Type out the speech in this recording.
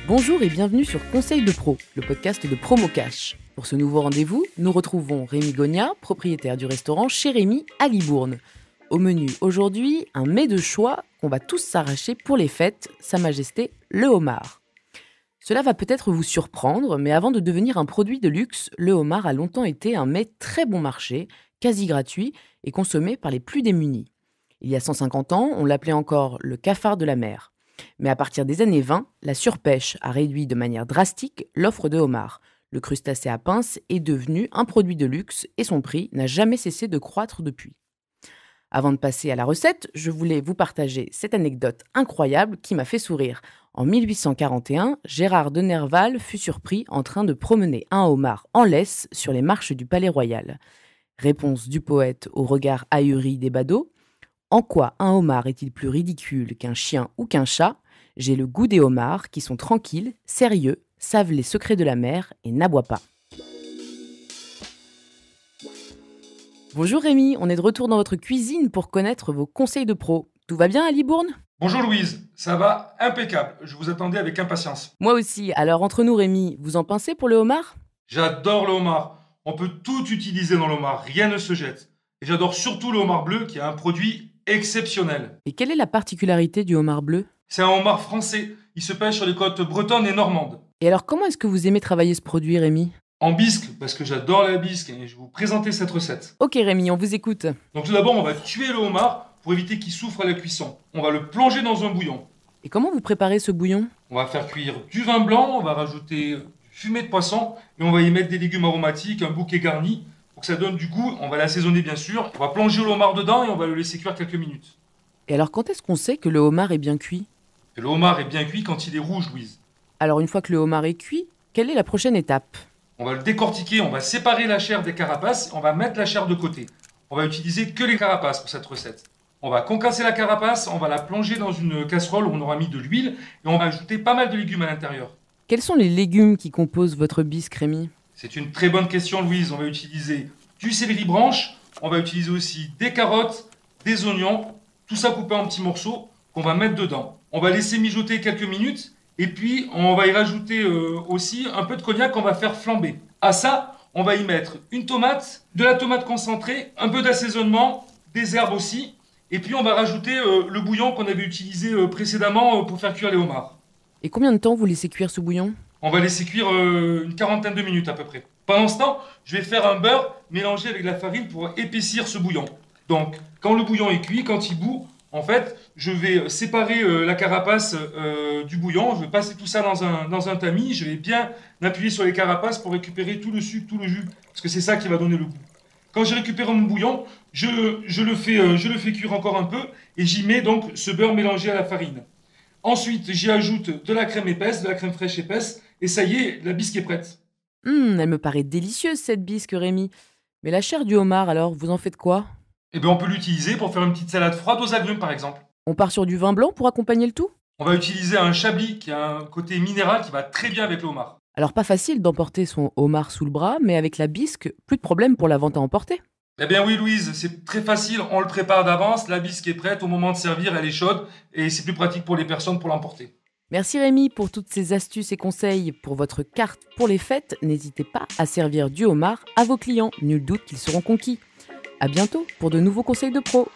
Bonjour et bienvenue sur Conseil de Pro, le podcast de Promocash. Pour ce nouveau rendez-vous, nous retrouvons Rémi Gognat, propriétaire du restaurant Chez Rémi à Libourne. Au menu aujourd'hui, un mets de choix qu'on va tous s'arracher pour les fêtes, Sa Majesté le homard. Cela va peut-être vous surprendre, mais avant de devenir un produit de luxe, le homard a longtemps été un mets très bon marché, quasi gratuit et consommé par les plus démunis. Il y a 150 ans, on l'appelait encore le cafard de la mer. Mais à partir des années 20, la surpêche a réduit de manière drastique l'offre de homard. Le crustacé à pince est devenu un produit de luxe et son prix n'a jamais cessé de croître depuis. Avant de passer à la recette, je voulais vous partager cette anecdote incroyable qui m'a fait sourire. En 1841, Gérard de Nerval fut surpris en train de promener un homard en laisse sur les marches du Palais Royal. Réponse du poète au regard ahuri des badauds. En quoi un homard est-il plus ridicule qu'un chien ou qu'un chat ? J'ai le goût des homards qui sont tranquilles, sérieux, savent les secrets de la mer et n'aboient pas. Bonjour Rémi, on est de retour dans votre cuisine pour connaître vos conseils de pro. Tout va bien à Libourne ? Bonjour Louise, ça va impeccable, je vous attendais avec impatience. Moi aussi, alors entre nous Rémi, vous en pensez pour le homard ? J'adore le homard, on peut tout utiliser dans le homard, rien ne se jette. Et j'adore surtout le homard bleu qui est un produit exceptionnel. Et quelle est la particularité du homard bleu ? C'est un homard français, il se pêche sur les côtes bretonnes et normandes. Et alors comment est-ce que vous aimez travailler ce produit Rémi ? En bisque, parce que j'adore la bisque et je vais vous présenter cette recette. Ok Rémi, on vous écoute. Donc tout d'abord on va tuer le homard pour éviter qu'il souffre à la cuisson. On va le plonger dans un bouillon. Et comment vous préparez ce bouillon ? On va faire cuire du vin blanc, on va rajouter du fumet de poisson et on va y mettre des légumes aromatiques, un bouquet garni. Pour que ça donne du goût, on va l'assaisonner bien sûr. On va plonger le homard dedans et on va le laisser cuire quelques minutes. Et alors quand est-ce qu'on sait que le homard est bien cuit ? Et le homard est bien cuit quand il est rouge, Louise. Alors une fois que le homard est cuit, quelle est la prochaine étape ? On va le décortiquer, on va séparer la chair des carapaces, on va mettre la chair de côté. On va utiliser que les carapaces pour cette recette. On va concasser la carapace, on va la plonger dans une casserole où on aura mis de l'huile et on va ajouter pas mal de légumes à l'intérieur. Quels sont les légumes qui composent votre bisque Rémi ? C'est une très bonne question, Louise. On va utiliser du céleri branche, on va utiliser aussi des carottes, des oignons, tout ça coupé en petits morceaux qu'on va mettre dedans. On va laisser mijoter quelques minutes et puis on va y rajouter aussi un peu de cognac qu'on va faire flamber. À ça, on va y mettre une tomate, de la tomate concentrée, un peu d'assaisonnement, des herbes aussi. Et puis on va rajouter le bouillon qu'on avait utilisé précédemment pour faire cuire les homards. Et combien de temps vous laissez cuire ce bouillon ? On va laisser cuire une quarantaine de minutes à peu près. Pendant ce temps, je vais faire un beurre mélangé avec de la farine pour épaissir ce bouillon. Donc, quand le bouillon est cuit, quand il bout, en fait, je vais séparer la carapace du bouillon. Je vais passer tout ça dans un tamis. Je vais bien appuyer sur les carapaces pour récupérer tout le sucre, tout le jus. Parce que c'est ça qui va donner le goût. Quand j'ai récupéré mon bouillon, je le fais cuire encore un peu et j'y mets donc ce beurre mélangé à la farine. Ensuite, j'y ajoute de la crème épaisse, de la crème fraîche épaisse et ça y est, la bisque est prête. Elle me paraît délicieuse cette bisque Rémi. Mais la chair du homard alors, vous en faites quoi ? Eh bien, on peut l'utiliser pour faire une petite salade froide aux agrumes par exemple. On part sur du vin blanc pour accompagner le tout ? On va utiliser un chablis qui a un côté minéral qui va très bien avec le homard. Alors pas facile d'emporter son homard sous le bras, mais avec la bisque, plus de problème pour la vente à emporter. Eh bien oui Louise, c'est très facile, on le prépare d'avance, la bisque est prête, au moment de servir elle est chaude et c'est plus pratique pour les personnes pour l'emporter. Merci Rémi pour toutes ces astuces et conseils. Pour votre carte pour les fêtes, n'hésitez pas à servir du homard à vos clients. Nul doute qu'ils seront conquis. À bientôt pour de nouveaux conseils de pro.